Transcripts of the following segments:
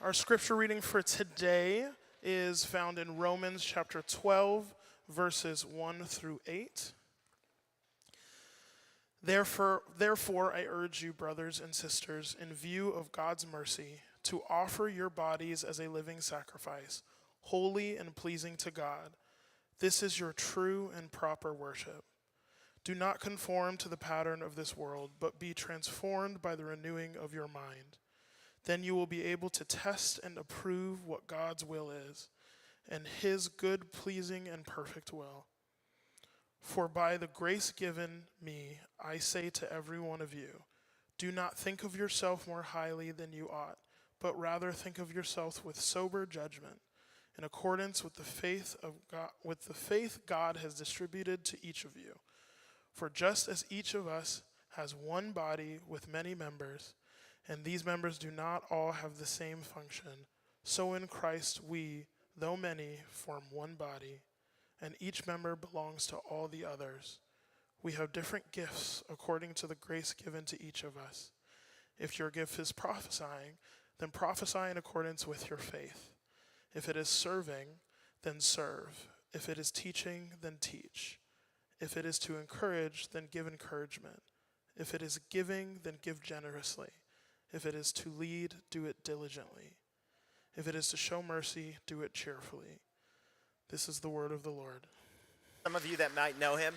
Our scripture reading for today is found in Romans chapter 12, verses 1 through 8. Therefore, I urge you, brothers and sisters, in view of God's mercy, to offer your bodies as a living sacrifice, holy and pleasing to God. This is your true and proper worship. Do not conform to the pattern of this world, but be transformed by the renewing of your mind. Then you will be able to test and approve what God's will is, and his good, pleasing, and perfect will. For by the grace given me, I say to every one of you, do not think of yourself more highly than you ought, but rather think of yourself with sober judgment, in accordance with the faith God has distributed to each of you. For just as each of us has one body with many members, and these members do not all have the same function, so in Christ we, though many, form one body, and each member belongs to all the others. We have different gifts according to the grace given to each of us. If your gift is prophesying, then prophesy in accordance with your faith. If it is serving, then serve. If it is teaching, then teach. If it is to encourage, then give encouragement. If it is giving, then give generously. If it is to lead, do it diligently. If it is to show mercy, do it cheerfully. This is the word of the Lord. Some of you that might know him,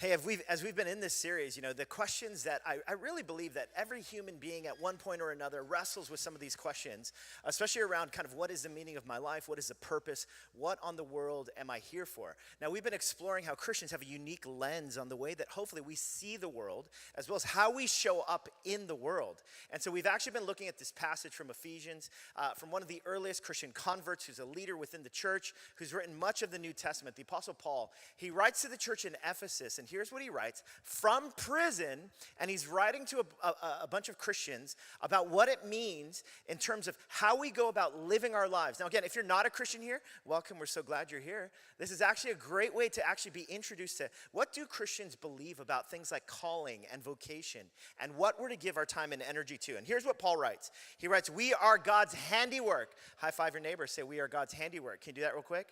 hey, as we've been in this series, the questions that I really believe that every human being at one point or another wrestles with some of these questions, especially around kind of what is the meaning of my life, what is the purpose, what on the world am I here for? Now, we've been exploring how Christians have a unique lens on the way that hopefully we see the world, as well as how we show up in the world. And so we've actually been looking at this passage from Ephesians, from one of the earliest Christian converts who's a leader within the church, who's written much of the New Testament, the Apostle Paul. He writes to the church in Ephesus, and here's what he writes from prison, and he's writing to a bunch of Christians about what it means in terms of how we go about living our lives. Now, again, if you're not a Christian here, welcome. We're so glad you're here. This is actually a great way to actually be introduced to what do Christians believe about things like calling and vocation and what we're to give our time and energy to. And here's what Paul writes. He writes, we are God's handiwork. High five your neighbor. Say, we are God's handiwork. Can you do that real quick?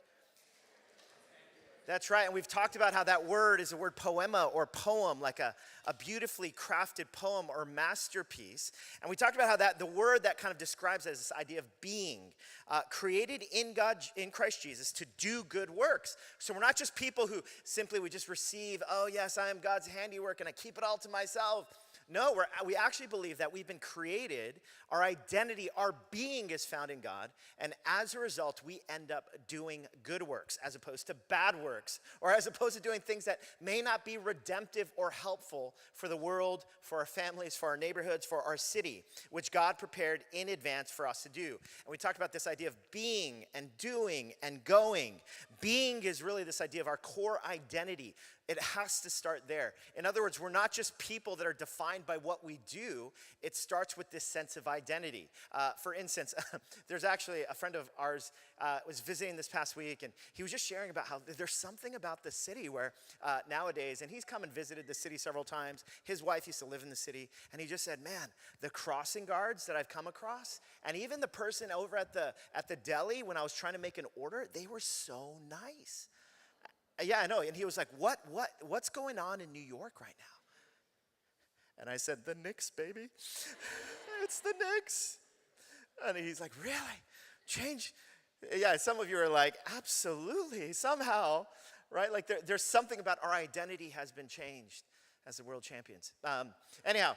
That's right, and we've talked about how that word is the word poema or poem, like a beautifully crafted poem or masterpiece. And we talked about how that the word that kind of describes as this idea of being, created in God, in Christ Jesus, to do good works. So we're not just people who simply we just receive, oh yes, I am God's handiwork and I keep it all to myself. No, we actually believe that we've been created, our identity, our being is found in God, and as a result, we end up doing good works as opposed to bad works, or as opposed to doing things that may not be redemptive or helpful for the world, for our families, for our neighborhoods, for our city, which God prepared in advance for us to do. And we talked about this idea of being and doing and going. Being is really this idea of our core identity. It has to start there. In other words, we're not just people that are defined by what we do. It starts with this sense of identity. For instance, there's actually a friend of ours was visiting this past week, and he was just sharing about how there's something about the city where nowadays, and he's come and visited the city several times. His wife used to live in the city, and he just said, man, the crossing guards that I've come across, and even the person over at the deli when I was trying to make an order, they were so nice. Yeah, I know. And he was like, what's going on in New York right now? And I said, the Knicks, baby. It's the Knicks. And he's like, really? Change? Yeah, some of you are like, absolutely, somehow, right? Like there's something about our identity has been changed as the world champions. Anyhow,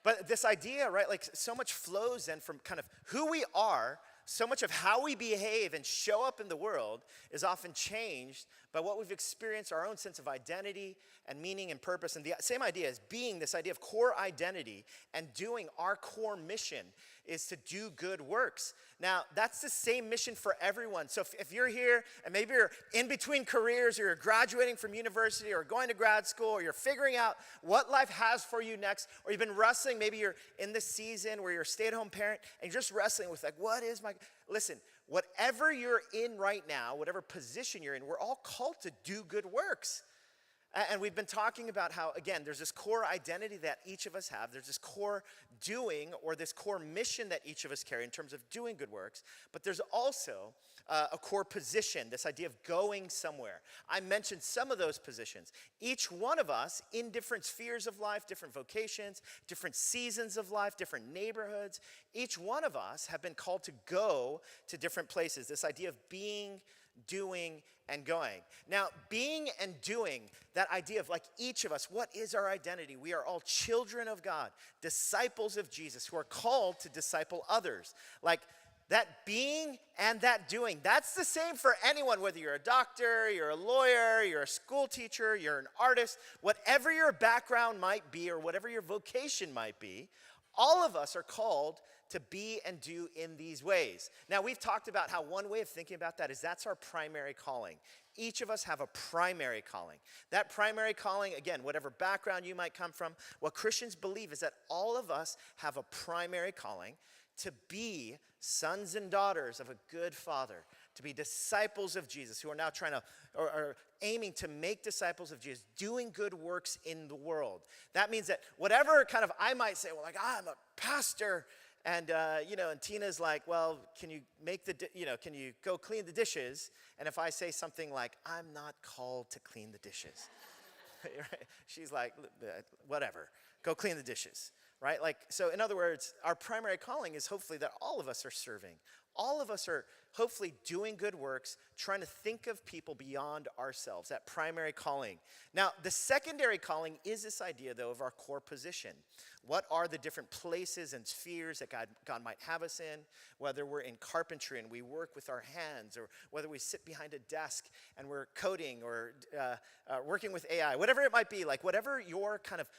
but this idea, right, like so much flows then from kind of who we are. So much of how we behave and show up in the world is often changed by what we've experienced, our own sense of identity and meaning and purpose. And the same idea is being, this idea of core identity and doing our core mission is to do good works. Now, that's the same mission for everyone. So if you're here and maybe you're in between careers, or you're graduating from university or going to grad school, or you're figuring out what life has for you next, or you've been wrestling, maybe you're in this season where you're a stay-at-home parent and you're just wrestling with like, what is my, listen, whatever you're in right now, whatever position you're in, we're all called to do good works. And we've been talking about how, again, there's this core identity that each of us have. There's this core doing or this core mission that each of us carry in terms of doing good works. But there's also a core position, this idea of going somewhere. I mentioned some of those positions. Each one of us in different spheres of life, different vocations, different seasons of life, different neighborhoods, each one of us have been called to go to different places. This idea of being, doing, and going. Now, being and doing, that idea of like each of us, what is our identity? We are all children of God, disciples of Jesus who are called to disciple others. Like that being and that doing, that's the same for anyone, whether you're a doctor, you're a lawyer, you're a school teacher, you're an artist, whatever your background might be or whatever your vocation might be, all of us are called to be and do in these ways. Now, we've talked about how one way of thinking about that is that's our primary calling. Each of us have a primary calling. That primary calling, again, whatever background you might come from, what Christians believe is that all of us have a primary calling to be sons and daughters of a good Father, to be disciples of Jesus who are now trying to, or are aiming to make disciples of Jesus, doing good works in the world. That means that whatever kind of, I might say, well, like, I'm a pastor, and, and Tina's like, well, can you can you go clean the dishes? And if I say something like, I'm not called to clean the dishes, she's like, whatever, go clean the dishes, right? Like, so in other words, our primary calling is hopefully that all of us are serving. All of us are hopefully doing good works, trying to think of people beyond ourselves, that primary calling. Now, the secondary calling is this idea, though, of our core position. What are the different places and spheres that God might have us in, whether we're in carpentry and we work with our hands, or whether we sit behind a desk and we're coding or working with AI, whatever it might be, like whatever your kind of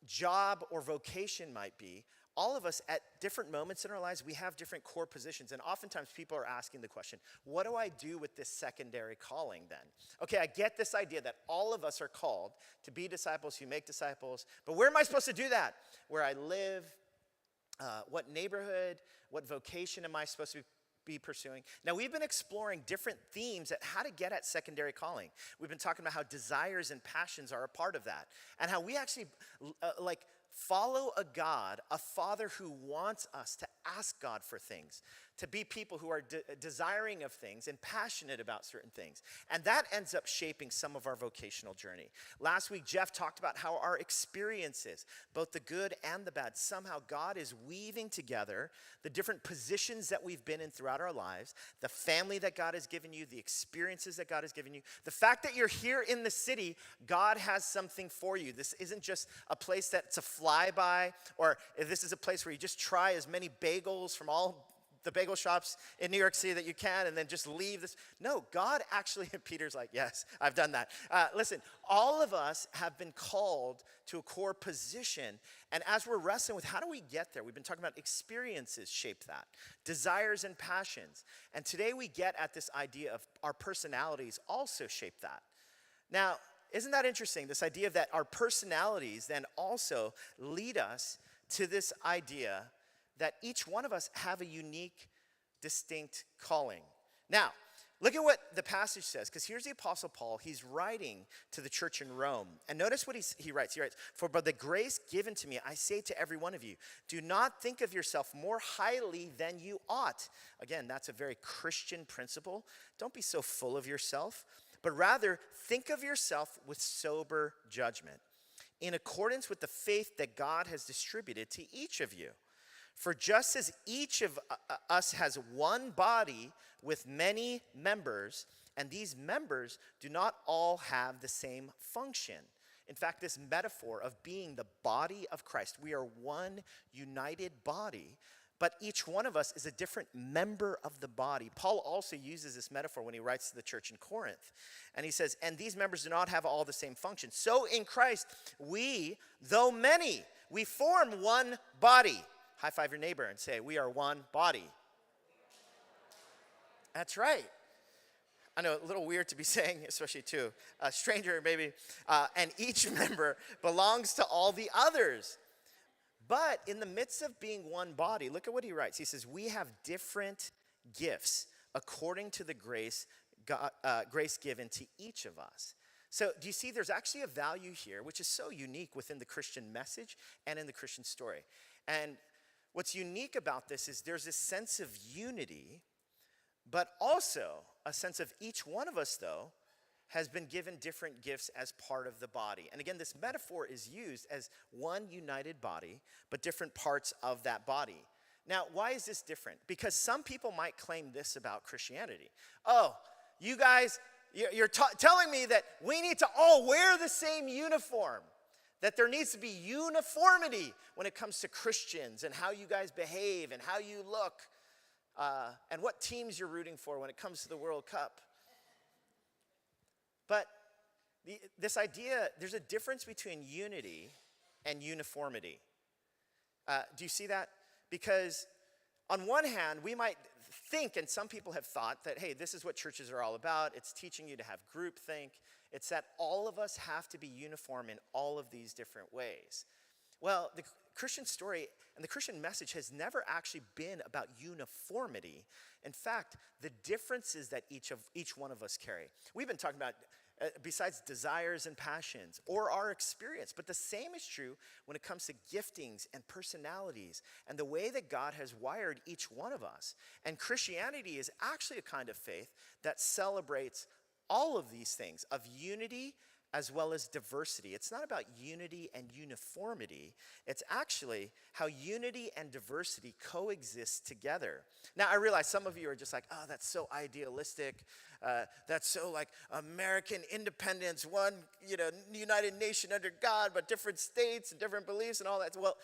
job or vocation might be, all of us at different moments in our lives, we have different core positions. And oftentimes people are asking the question, what do I do with this secondary calling then? Okay, I get this idea that all of us are called to be disciples who make disciples, but where am I supposed to do that? Where I live, what neighborhood, what vocation am I supposed to be pursuing? Now, we've been exploring different themes at how to get at secondary calling. We've been talking about how desires and passions are a part of that, and how we actually follow a God, a Father who wants us to ask God for things, to be people who are desiring of things and passionate about certain things. And that ends up shaping some of our vocational journey. Last week, Jeff talked about how our experiences, both the good and the bad, somehow God is weaving together the different positions that we've been in throughout our lives, the family that God has given you, the experiences that God has given you, the fact that you're here in the city, God has something for you. This isn't just a place that's a flyby, or this is a place where you just try as many bagels from all the bagel shops in New York City that you can and then just leave this. No, God actually, and Peter's like, yes, I've done that. Listen, all of us have been called to a core position. And as we're wrestling with how do we get there, we've been talking about experiences shape that, desires and passions. And today we get at this idea of our personalities also shape that. Now, isn't that interesting? This idea that our personalities then also lead us to this idea that each one of us have a unique, distinct calling. Now, look at what the passage says, because here's the Apostle Paul. He's writing to the church in Rome. And notice what he writes. He writes, "For by the grace given to me, I say to every one of you, do not think of yourself more highly than you ought." Again, that's a very Christian principle. Don't be so full of yourself, but rather think of yourself with sober judgment, in accordance with the faith that God has distributed to each of you. For just as each of us has one body with many members, and these members do not all have the same function. In fact, this metaphor of being the body of Christ, we are one united body, but each one of us is a different member of the body. Paul also uses this metaphor when he writes to the church in Corinth. And he says, and these members do not have all the same function. So in Christ, we, though many, we form one body. High five your neighbor and say, we are one body. That's right. I know, a little weird to be saying, especially to a stranger maybe. And each member belongs to all the others. But in the midst of being one body, look at what he writes. He says, we have different gifts according to the grace given to each of us. So do you see there's actually a value here, which is so unique within the Christian message and in the Christian story. And what's unique about this is there's this sense of unity, but also a sense of each one of us, though, has been given different gifts as part of the body. And again, this metaphor is used as one united body, but different parts of that body. Now, why is this different? Because some people might claim this about Christianity. Oh, you guys, you're telling me that we need to all wear the same uniform, that there needs to be uniformity when it comes to Christians and how you guys behave and how you look and what teams you're rooting for when it comes to the World Cup. But this idea, there's a difference between unity and uniformity. Do you see that? Because on one hand, we might think, and some people have thought, that, hey, this is what churches are all about. It's teaching you to have groupthink. It's that all of us have to be uniform in all of these different ways. Well, the Christian story and the Christian message has never actually been about uniformity. In fact, the differences that each one of us carry. We've been talking about besides desires and passions or our experience. But the same is true when it comes to giftings and personalities and the way that God has wired each one of us. And Christianity is actually a kind of faith that celebrates all of these things of unity as well as diversity. It's not about unity and uniformity. It's actually how unity and diversity coexist together. Now, I realize some of you are just like, oh, that's so idealistic. That's so like American independence, one, united nation under God, but different states and different beliefs and all that. Well,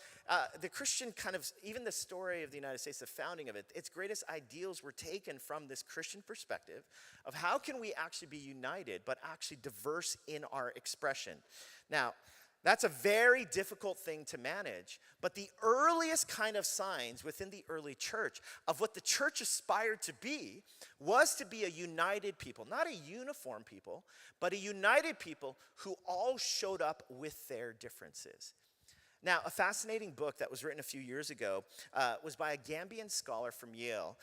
the Christian kind of, even the story of the United States, the founding of it, its greatest ideals were taken from this Christian perspective of how can we actually be united, but actually diverse in our expression. Now, that's a very difficult thing to manage, but the earliest kind of signs within the early church of what the church aspired to be was to be a united people, not a uniform people, but a united people who all showed up with their differences. Now, a fascinating book that was written a few years ago was by a Gambian scholar from Yale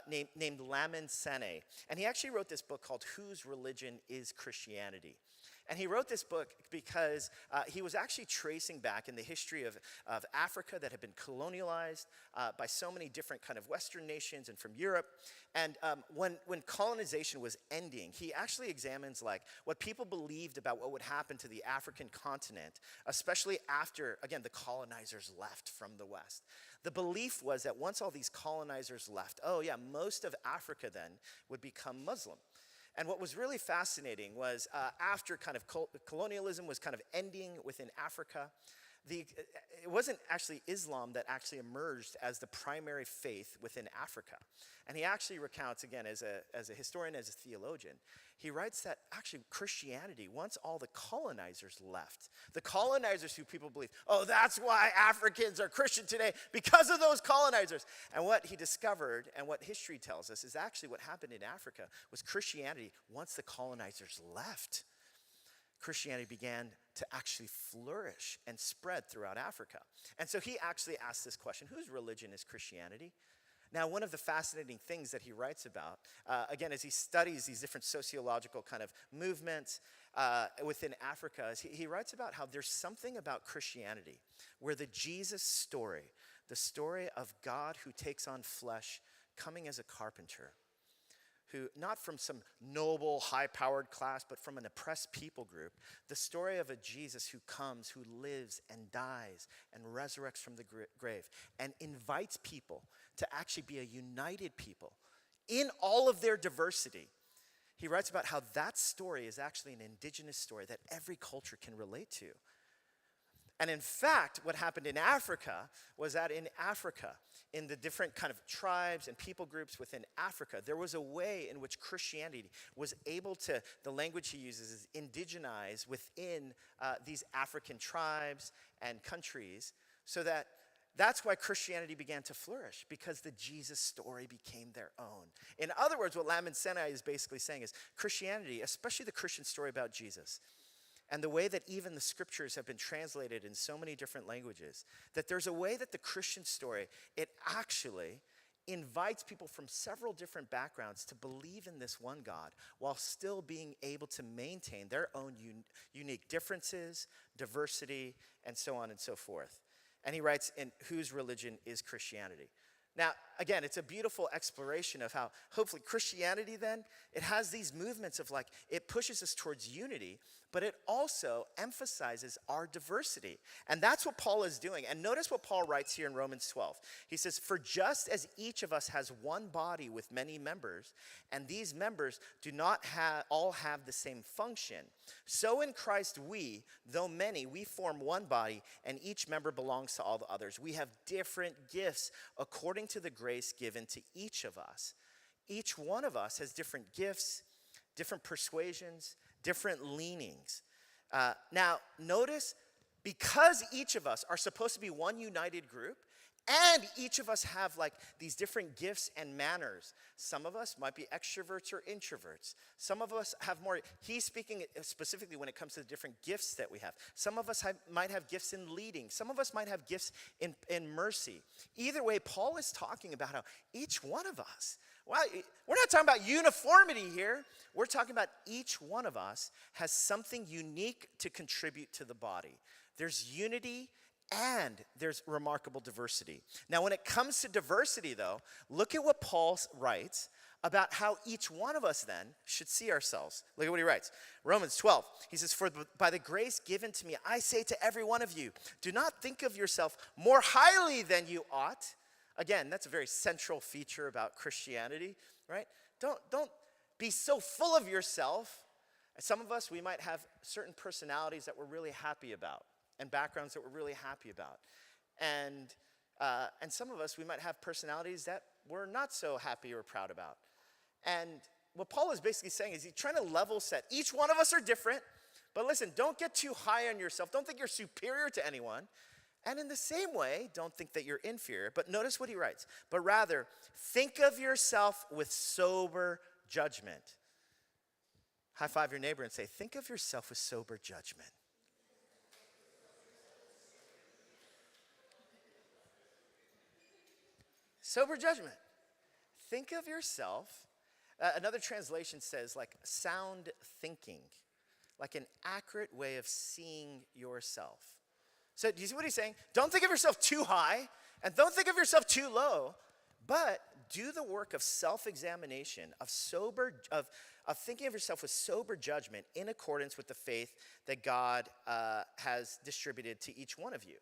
named Lamin Sanneh, and he actually wrote this book called Whose Religion is Christianity? And he wrote this book because he was actually tracing back in the history of Africa that had been colonialized by so many different kind of Western nations and from Europe. And when colonization was ending, he actually examines like what people believed about what would happen to the African continent, especially after, again, the colonizers left from the West. The belief was that once all these colonizers left, most of Africa then would become Muslim. And what was really fascinating was after kind of colonialism was kind of ending within Africa, it wasn't actually Islam that actually emerged as the primary faith within Africa. And he actually recounts, again, as a historian, as a theologian, he writes that actually Christianity, once all the colonizers left, the colonizers who people believe, oh, that's why Africans are Christian today, because of those colonizers. And what he discovered and what history tells us is actually what happened in Africa was Christianity, once the colonizers left, Christianity began to actually flourish and spread throughout Africa. And so he actually asked this question, whose religion is Christianity? Now, one of the fascinating things that he writes about, again, as he studies these different sociological kind of movements within Africa, is he writes about how there's something about Christianity where the Jesus story, the story of God who takes on flesh, coming as a carpenter, who, not from some noble, high-powered class, but from an oppressed people group, the story of a Jesus who comes, who lives and dies and resurrects from the grave and invites people to actually be a united people in all of their diversity. He writes about how that story is actually an indigenous story that every culture can relate to. And in fact, what happened in Africa was that in Africa, in the different kind of tribes and people groups within Africa, there was a way in which Christianity was able to, the language he uses is indigenize within these African tribes and countries, so that's why Christianity began to flourish, because the Jesus story became their own. In other words, what Lamin Sanneh is basically saying is Christianity, especially the Christian story about Jesus, and the way that even the scriptures have been translated in so many different languages, that there's a way that the Christian story, it actually invites people from several different backgrounds to believe in this one God while still being able to maintain their own unique differences, diversity, and so on and so forth. And he writes, in whose religion is Christianity? Now, again, it's a beautiful exploration of how hopefully Christianity then, it has these movements of like, it pushes us towards unity, but it also emphasizes our diversity. And that's what Paul is doing. And notice what Paul writes here in Romans 12. He says, for just as each of us has one body with many members, and these members do not all have the same function, so in Christ we, though many, we form one body, and each member belongs to all the others. We have different gifts according to the grace given to each of us. Each one of us has different gifts, different persuasions, different leanings. Now, notice, because each of us are supposed to be one united group, and each of us have like these different gifts and manners. Some of us might be extroverts or introverts. Some of us have more. He's speaking specifically when it comes to the different gifts that we have. Some of us might have gifts in leading. Some of us might have gifts in mercy. Either way, Paul is talking about how each one of us, well, we're not talking about uniformity here. We're talking about each one of us has something unique to contribute to the body. There's unity and there's remarkable diversity. Now, when it comes to diversity, though, look at what Paul writes about how each one of us then should see ourselves. Look at what he writes. Romans 12, he says, for by the grace given to me, I say to every one of you, do not think of yourself more highly than you ought. Again, that's a very central feature about Christianity, right? Don't be so full of yourself. Some of us, we might have certain personalities that we're really happy about and backgrounds that we're really happy about. And some of us, we might have personalities that we're not so happy or proud about. And what Paul is basically saying is he's trying to level set. Each one of us are different, but listen, don't get too high on yourself. Don't think you're superior to anyone. And in the same way, don't think that you're inferior. But notice what he writes. But rather, think of yourself with sober judgment. High five your neighbor and say, think of yourself with sober judgment. Sober judgment. Think of yourself. Another translation says like sound thinking, like an accurate way of seeing yourself. So do you see what he's saying? Don't think of yourself too high and don't think of yourself too low, but do the work of self-examination, of thinking of yourself with sober judgment in accordance with the faith that God has distributed to each one of you.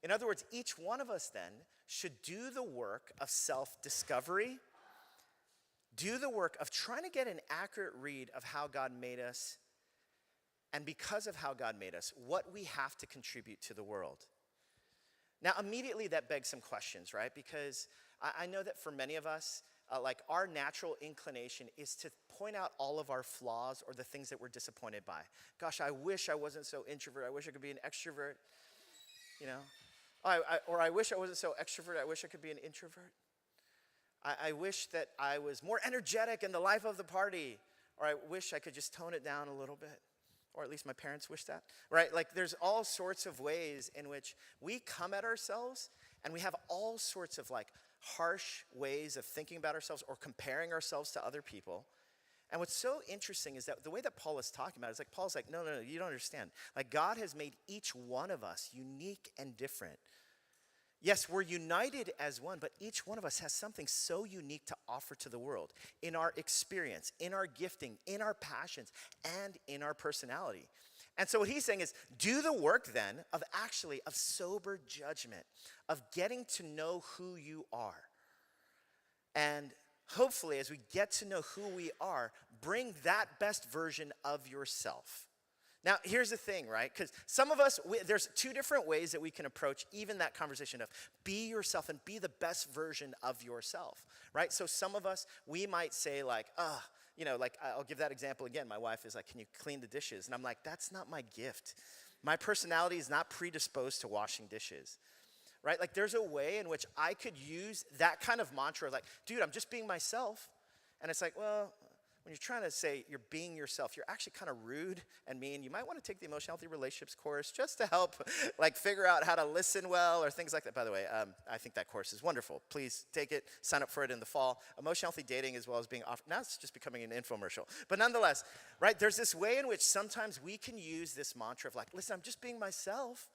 In other words, each one of us then should do the work of self-discovery, do the work of trying to get an accurate read of how God made us, and because of how God made us, what we have to contribute to the world. Now, immediately that begs some questions, right? Because I know that for many of us, like our natural inclination is to point out all of our flaws or the things that we're disappointed by. Gosh, I wish I wasn't so introvert. I wish I could be an extrovert, you know? Or I wish I wasn't so extrovert. I wish I could be an introvert. I wish that I was more energetic in the life of the party. Or I wish I could just tone it down a little bit. Or at least my parents wish that, right? Like there's all sorts of ways in which we come at ourselves and we have all sorts of like harsh ways of thinking about ourselves or comparing ourselves to other people. And what's so interesting is that the way that Paul is talking about it is like, Paul's like, no, you don't understand. Like God has made each one of us unique and different. Yes, we're united as one, but each one of us has something so unique to offer to the world in our experience, in our gifting, in our passions, and in our personality. And so what he's saying is do the work then of sober judgment, of getting to know who you are. And hopefully as we get to know who we are, bring that best version of yourself. Now, here's the thing, right? Because some of us, there's two different ways that we can approach even that conversation of be yourself and be the best version of yourself, right? So some of us, we might say like, like I'll give that example again. My wife is like, can you clean the dishes? And I'm like, that's not my gift. My personality is not predisposed to washing dishes, right? Like there's a way in which I could use that kind of mantra like, dude, I'm just being myself. And it's like, well, when you're trying to say you're being yourself, you're actually kind of rude and mean. You might want to take the Emotional Healthy Relationships course just to help like figure out how to listen well or things like that. By the way, I think that course is wonderful. Please take it, sign up for it in the fall. Emotional Healthy Dating as well as being offered. Now it's just becoming an infomercial. But nonetheless, right, there's this way in which sometimes we can use this mantra of like, listen, I'm just being myself.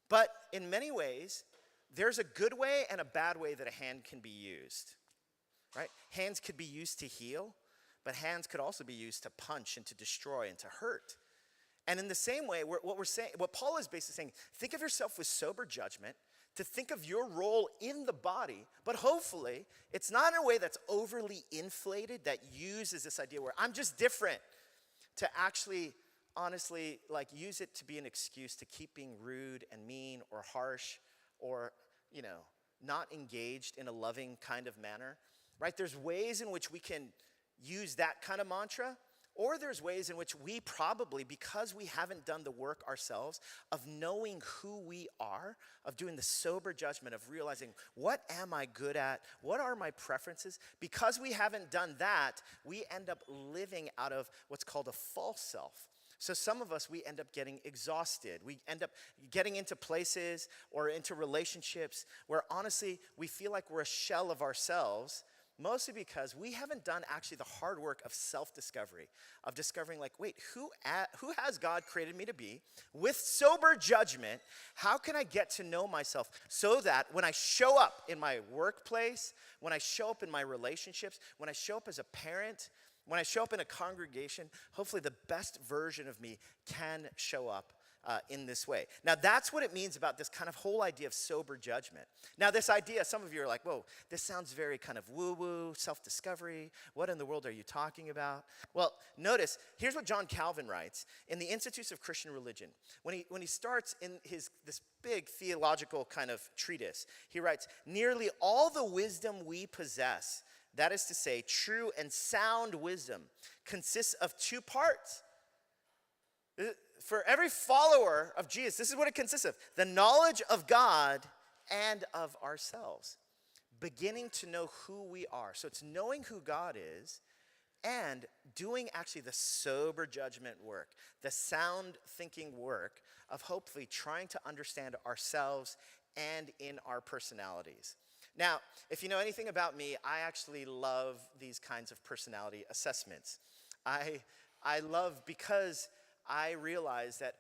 But in many ways, there's a good way and a bad way that a hand can be used, right? Hands could be used to heal, but hands could also be used to punch and to destroy and to hurt. And in the same way, what Paul is basically saying, think of yourself with sober judgment, to think of your role in the body, but hopefully it's not in a way that's overly inflated that uses this idea where I'm just different, to actually honestly like use it to be an excuse to keep being rude and mean or harsh or, not engaged in a loving kind of manner, right? There's ways in which we can use that kind of mantra, or there's ways in which we probably, because we haven't done the work ourselves of knowing who we are, of doing the sober judgment, of realizing what am I good at, what are my preferences, because we haven't done that, we end up living out of what's called a false self. So some of us, we end up getting exhausted. We end up getting into places or into relationships where honestly, we feel like we're a shell of ourselves, mostly because we haven't done actually the hard work of self-discovery, of discovering like, wait, who has God created me to be? With sober judgment, how can I get to know myself so that when I show up in my workplace, when I show up in my relationships, when I show up as a parent, when I show up in a congregation, hopefully the best version of me can show up in this way. Now, that's what it means about this kind of whole idea of sober judgment. Now, this idea, some of you are like, whoa, this sounds very kind of woo-woo, self-discovery. What in the world are you talking about? Well, notice, here's what John Calvin writes in the Institutes of Christian Religion. When he starts in this big theological kind of treatise, he writes, nearly all the wisdom we possess, that is to say, true and sound wisdom, consists of two parts. For every follower of Jesus, this is what it consists of: the knowledge of God and of ourselves. Beginning to know who we are. So it's knowing who God is and doing actually the sober judgment work, the sound thinking work of hopefully trying to understand ourselves and in our personalities. Now, if you know anything about me, I actually love these kinds of personality assessments. I love, because I realize that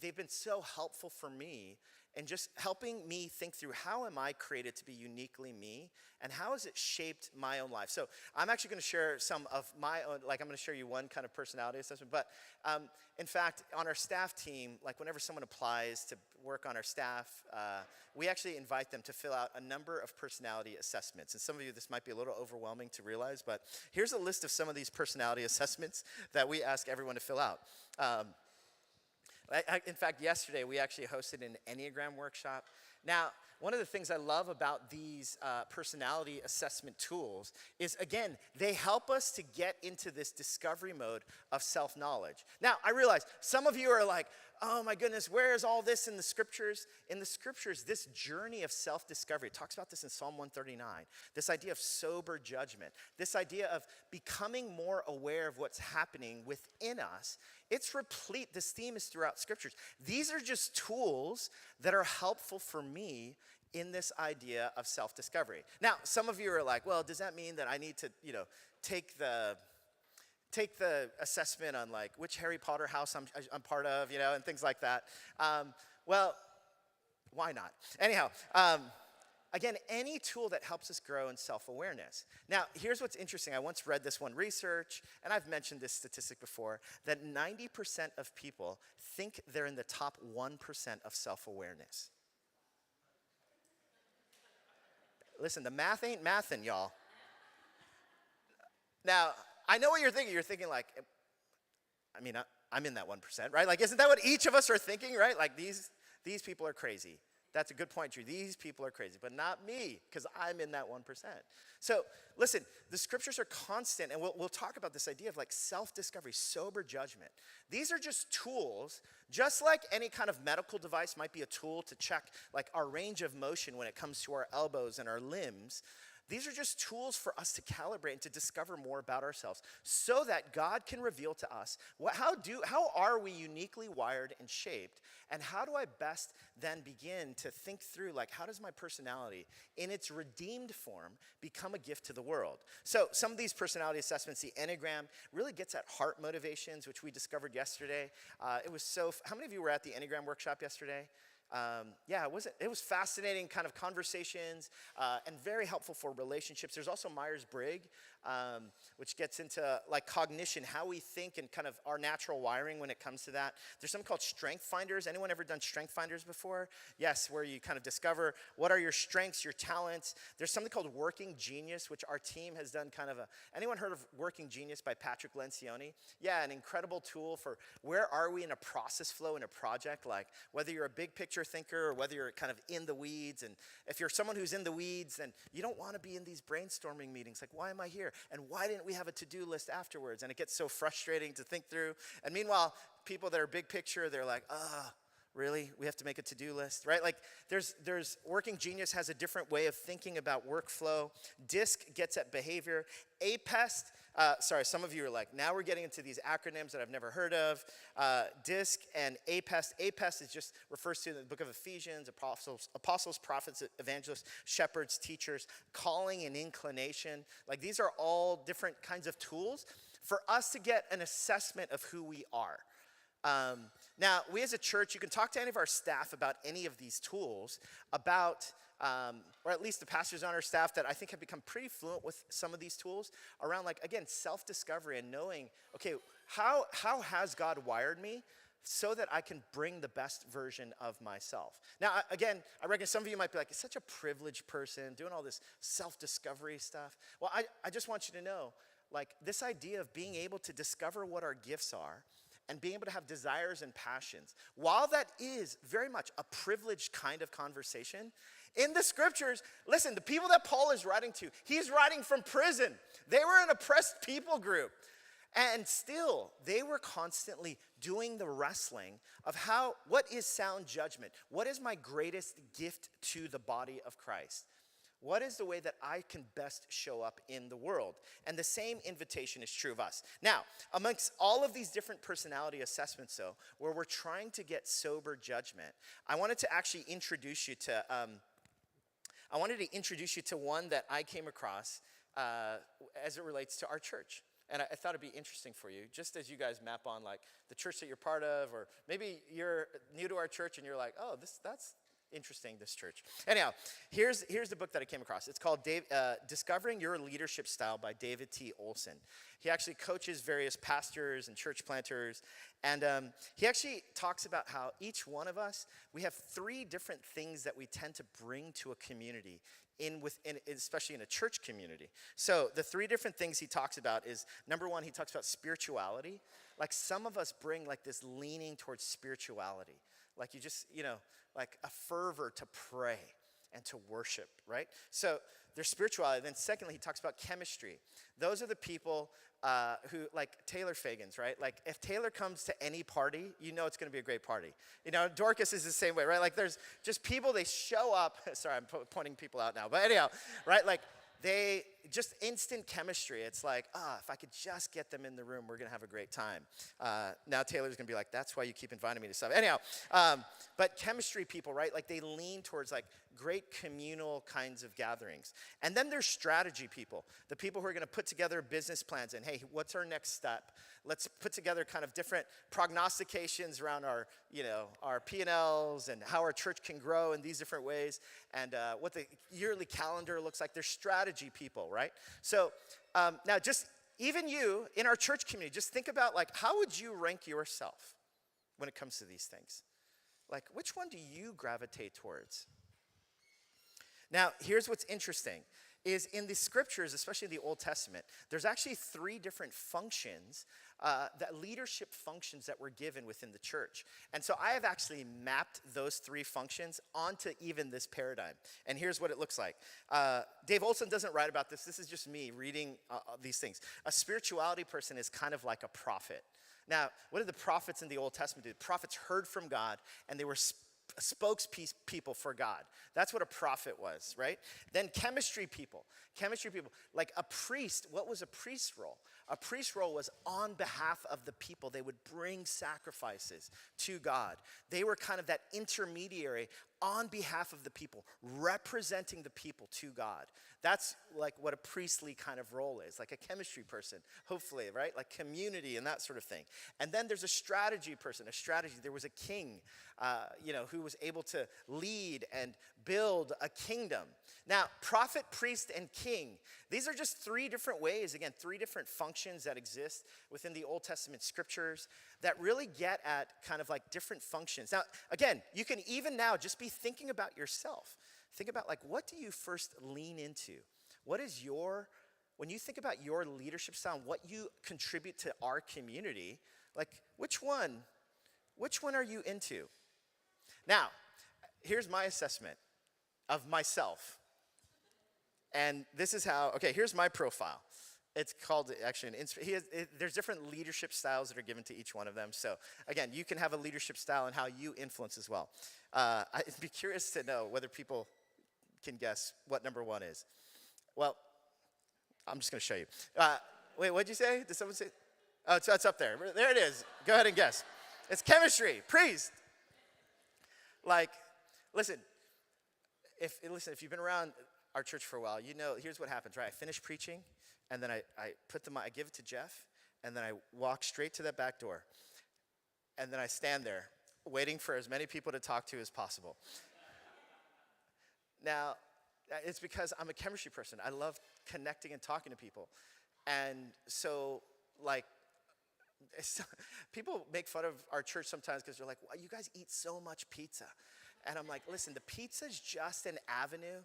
they've been so helpful for me and just helping me think through how am I created to be uniquely me and how has it shaped my own life. So I'm actually going to share some of my own, I'm going to share you one kind of personality assessment, but in fact, on our staff team, whenever someone applies to work on our staff, we actually invite them to fill out a number of personality assessments. And some of you, this might be a little overwhelming to realize, but here's a list of some of these personality assessments that we ask everyone to fill out. In fact, yesterday we actually hosted an Enneagram workshop. Now, one of the things I love about these personality assessment tools is, again, they help us to get into this discovery mode of self-knowledge. Now, I realize some of you are like, oh my goodness, where is all this in the scriptures? In the scriptures, this journey of self-discovery, it talks about this in Psalm 139, this idea of sober judgment, this idea of becoming more aware of what's happening within us. It's replete. This theme is throughout scriptures. These are just tools that are helpful for me in this idea of self-discovery. Now, some of you are like, well, does that mean that I need to, take the assessment on which Harry Potter house I'm part of, and things like that? Well, why not? Anyhow, again, any tool that helps us grow in self-awareness. Now, here's what's interesting. I once read this one research, and I've mentioned this statistic before, that 90% of people think they're in the top 1% of self-awareness. Listen, the math ain't mathin', y'all. Now, I know what you're thinking. You're thinking I'm in that 1%, right? Isn't that what each of us are thinking, right? These people are crazy. That's a good point, Drew. These people are crazy, but not me, because I'm in that 1%. So listen, the scriptures are constant, and we'll talk about this idea of self-discovery, sober judgment. These are just tools, just like any kind of medical device might be a tool to check our range of motion when it comes to our elbows and our limbs. These are just tools for us to calibrate and to discover more about ourselves so that God can reveal to us how are we uniquely wired and shaped, and how do I best then begin to think through, like, how does my personality in its redeemed form become a gift to the world? So some of these personality assessments, the Enneagram really gets at heart motivations, which we discovered yesterday. How many of you were at the Enneagram workshop yesterday? It was fascinating kind of conversations and very helpful for relationships. There's also Myers-Briggs, which gets into like cognition, how we think and kind of our natural wiring when it comes to that. There's something called strength finders. Anyone ever done strength finders before? Yes, where you kind of discover what are your strengths, your talents. There's something called working genius, which our team has done anyone heard of Working Genius by Patrick Lencioni? Yeah, an incredible tool for where are we in a process flow in a project, like whether you're a big picture thinker or whether you're kind of in the weeds. And if you're someone who's in the weeds, then you don't want to be in these brainstorming meetings. Like, why am I here? And why didn't we have a to-do list afterwards? And it gets so frustrating to think through. And meanwhile, people that are big picture, they're like, really? We have to make a to-do list, right? Like there's Working Genius has a different way of thinking about workflow. DISC gets at behavior. APEST, some of you are like, now we're getting into these acronyms that I've never heard of. DISC and APEST. APEST refers to the book of Ephesians, apostles, prophets, evangelists, shepherds, teachers, calling and inclination. Like these are all different kinds of tools for us to get an assessment of who we are. Now, we as a church, you can talk to any of our staff about any of these tools, or at least the pastors on our staff that I think have become pretty fluent with some of these tools around, like, again, self-discovery and knowing, okay, how has God wired me so that I can bring the best version of myself? Now, again, I reckon some of you might be like, it's such a privileged person doing all this self-discovery stuff. Well, I just want you to know, like, this idea of being able to discover what our gifts are and being able to have desires and passions, while that is very much a privileged kind of conversation, in the scriptures, listen, the people that Paul is writing to, he's writing from prison. They were an oppressed people group. And still, they were constantly doing the wrestling of what is sound judgment? What is my greatest gift to the body of Christ? What is the way that I can best show up in the world? And the same invitation is true of us. Now, amongst all of these different personality assessments, though, where we're trying to get sober judgment, I wanted to actually introduce you to one that I came across as it relates to our church. And I thought it'd be interesting for you, just as you guys map on like the church that you're part of, or maybe you're new to our church and you're like, oh, that's interesting, this church. Anyhow, here's the book that I came across. It's called Discovering Your Leadership Style by David T. Olson. He actually coaches various pastors and church planters, and he actually talks about how each one of us, we have 3 different things that we tend to bring to a community, especially in a church community. So the 3 different things he talks about is, number 1, he talks about spirituality. Like some of us bring like this leaning towards spirituality. Like you just, like a fervor to pray and to worship, right? So there's spirituality. Then secondly, he talks about chemistry. Those are the people who, like Taylor Fagans, right? Like if Taylor comes to any party, you know it's going to be a great party. Dorcas is the same way, right? Like there's just people, they show up. Sorry, I'm pointing people out now. But anyhow, right? Like they just instant chemistry. It's like, if I could just get them in the room, we're going to have a great time. Now Taylor's going to be like, that's why you keep inviting me to stuff. Anyhow, but chemistry people, right? Like they lean towards like great communal kinds of gatherings. And then there's strategy people, the people who are going to put together business plans and, hey, what's our next step? Let's put together kind of different prognostications around our P&Ls and how our church can grow in these different ways, and what the yearly calendar looks like. They're strategy people, right? So now just even you in our church community, just think about like, how would you rank yourself when it comes to these things? Like, which one do you gravitate towards? Now, here's what's interesting, is in the scriptures, especially the Old Testament, there's actually 3 different functions, leadership functions that were given within the church. And so I have actually mapped those 3 functions onto even this paradigm. And here's what it looks like. Dave Olson doesn't write about this. This is just me reading these things. A spirituality person is kind of like a prophet. Now, what did the prophets in the Old Testament do? The prophets heard from God, and they were spokespeople for God. That's what a prophet was, right? Then chemistry people, like a priest. What was a priest's role? A priest's role was on behalf of the people. They would bring sacrifices to God. They were kind of that intermediary on behalf of the people, representing the people to God. That's like what a priestly kind of role is, like a chemistry person, hopefully, right? Like community and that sort of thing. And then there's a strategy person, There was a king, who was able to lead and build a kingdom. Now, prophet, priest, and king, these are just three different ways, again, three different functions that exist within the Old Testament scriptures that really get at kind of like different functions. Now, again, you can even now just be thinking about yourself. Think about like, what do you first lean into? When you think about your leadership style and what you contribute to our community, like which one are you into? Now, here's my assessment of myself. And this is here's my profile. It's called actually there's different leadership styles that are given to each one of them. So again, you can have a leadership style and how you influence as well. I'd be curious to know whether people can guess what number one is. Well, I'm just going to show you. Wait, what'd you say? Did someone say? Oh, it's up there. There it is. Go ahead and guess. It's chemistry, priest. Like, listen, if you've been around our church for a while, you know, here's what happens, right? I finish preaching, and then I give it to Jeff, and then I walk straight to that back door, and then I stand there waiting for as many people to talk to as possible. Now, it's because I'm a chemistry person. I love connecting and talking to people. And so, like, people make fun of our church sometimes because they're like, well, you guys eat so much pizza. And I'm like, listen, the pizza's just an avenue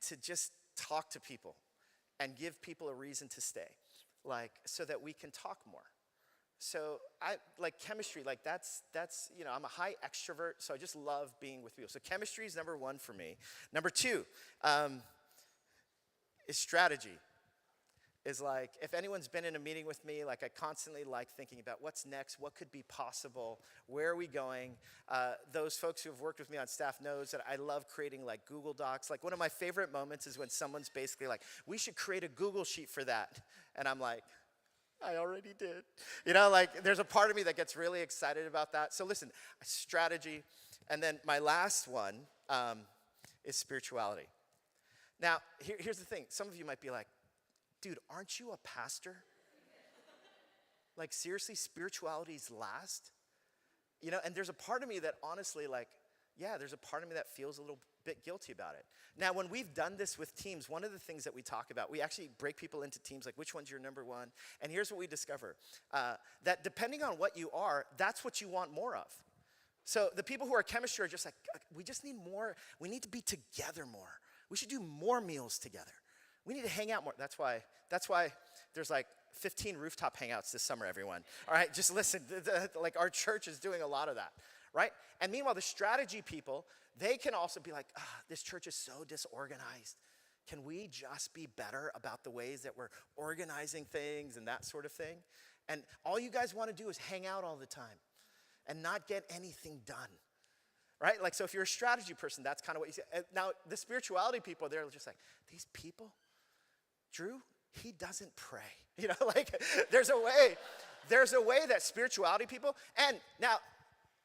to just talk to people and give people a reason to stay, like, so that we can talk more. So I like chemistry, like that's I'm a high extrovert, so I just love being with people. So chemistry is number one for me. Number two is strategy. Is like, if anyone's been in a meeting with me, like I constantly like thinking about what's next, what could be possible, where are we going? Those folks who have worked with me on staff knows that I love creating like Google Docs. Like one of my favorite moments is when someone's basically like, we should create a Google sheet for that. And I'm like, I already did. Like there's a part of me that gets really excited about that. So listen, strategy. And then my last one is spirituality. Now, here's the thing. Some of you might be like, dude, aren't you a pastor? Like seriously, spirituality's last? And there's a part of me that honestly there's a part of me that feels a little bit guilty about it. Now, when we've done this with teams, one of the things that we talk about, we actually break people into teams, like which one's your number one? And here's what we discover, that depending on what you are, that's what you want more of. So the people who are chemistry are just like, we just need more. We need to be together more. We should do more meals together. We need to hang out more. That's why there's like 15 rooftop hangouts this summer, everyone. All right, just listen. Like our church is doing a lot of that, right? And meanwhile, the strategy people, they can also be like, this church is so disorganized. Can we just be better about the ways that we're organizing things and that sort of thing? And all you guys want to do is hang out all the time and not get anything done. Right? Like, so if you're a strategy person, that's kind of what you say. Now, the spirituality people, they're just like, these people, Drew, he doesn't pray. Like there's a way that spirituality people, and now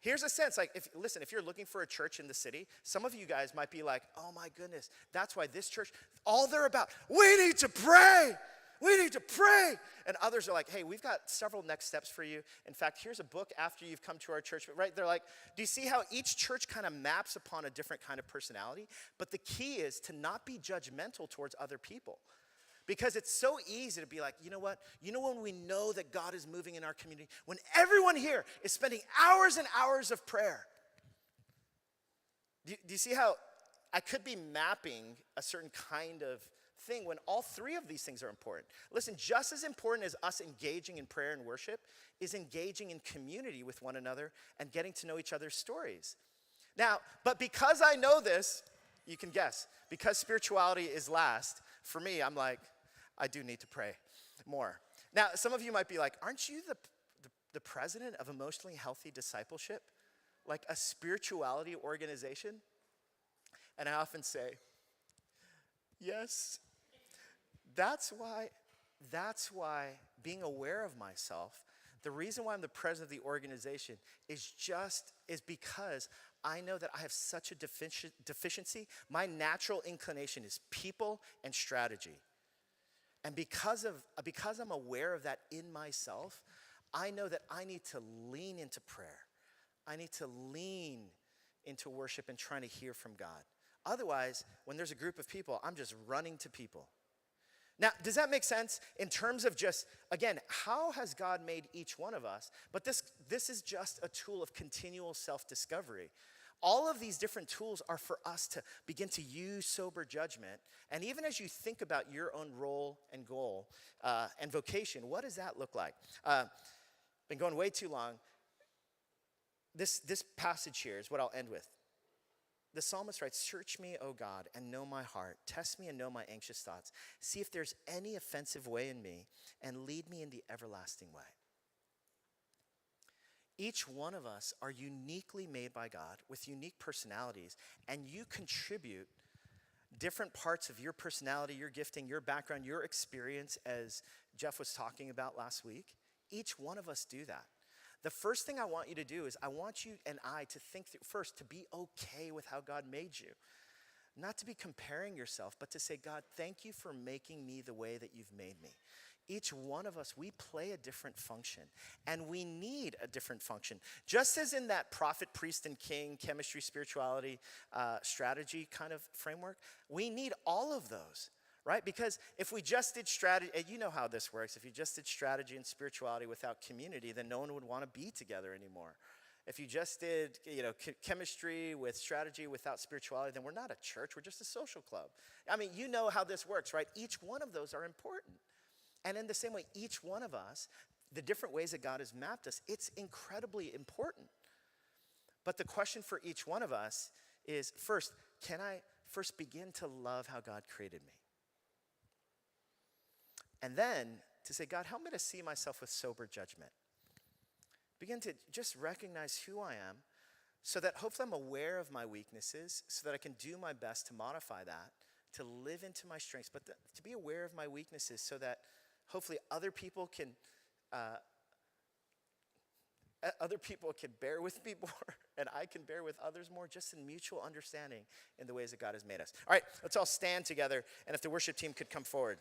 here's a sense, like if you're looking for a church in the city, some of you guys might be like, oh my goodness, that's why this church, all they're about, we need to pray. We need to pray. And others are like, hey, we've got several next steps for you. In fact, here's a book after you've come to our church, right? They're like, do you see how each church kind of maps upon a different kind of personality? But the key is to not be judgmental towards other people. Because it's so easy to be like, you know what? When we know that God is moving in our community, when everyone here is spending hours and hours of prayer. Do you see how I could be mapping a certain kind of thing when all three of these things are important? Listen, just as important as us engaging in prayer and worship is engaging in community with one another and getting to know each other's stories. Now, but because I know this, you can guess, because spirituality is last, for me, I'm like, I do need to pray more. Now, some of you might be like, aren't you the president of Emotionally Healthy Discipleship? like a spirituality organization? And I often say, yes. That's why being aware of myself, the reason why I'm the president of the organization is because I know that I have such a deficiency. My natural inclination is people and strategy. And because I'm aware of that in myself, I know that I need to lean into prayer. I need to lean into worship and trying to hear from God. Otherwise, when there's a group of people, I'm just running to people. Now, does that make sense in terms of just, again, how has God made each one of us? But this is just a tool of continual self-discovery. All of these different tools are for us to begin to use sober judgment. And even as you think about your own role and goal and vocation, what does that look like? Been going way too long. This passage here is what I'll end with. The psalmist writes, "Search me, O God, and know my heart. Test me and know my anxious thoughts. See if there's any offensive way in me, and lead me in the everlasting way." Each one of us are uniquely made by God with unique personalities, and you contribute different parts of your personality, your gifting, your background, your experience, as Jeff was talking about last week. Each one of us do that. The first thing I want you to do is I want you and I to think through, first, to be okay with how God made you. Not to be comparing yourself, but to say, God, thank you for making me the way that you've made me. Each one of us, we play a different function, and we need a different function. Just as in that prophet, priest, and king, chemistry, spirituality, strategy kind of framework, we need all of those. Right? Because if we just did strategy, and you know how this works, if you just did strategy and spirituality without community, then no one would want to be together anymore. If you just did, chemistry with strategy without spirituality, then we're not a church, we're just a social club. I mean, you know how this works, right? Each one of those are important. And in the same way, each one of us, the different ways that God has mapped us, it's incredibly important. But the question for each one of us is, first, can I first begin to love how God created me? And then to say, God, help me to see myself with sober judgment. Begin to just recognize who I am so that hopefully I'm aware of my weaknesses so that I can do my best to modify that, to live into my strengths, but to be aware of my weaknesses so that hopefully other people can bear with me more and I can bear with others more, just in mutual understanding in the ways that God has made us. All right, let's all stand together, and if the worship team could come forward.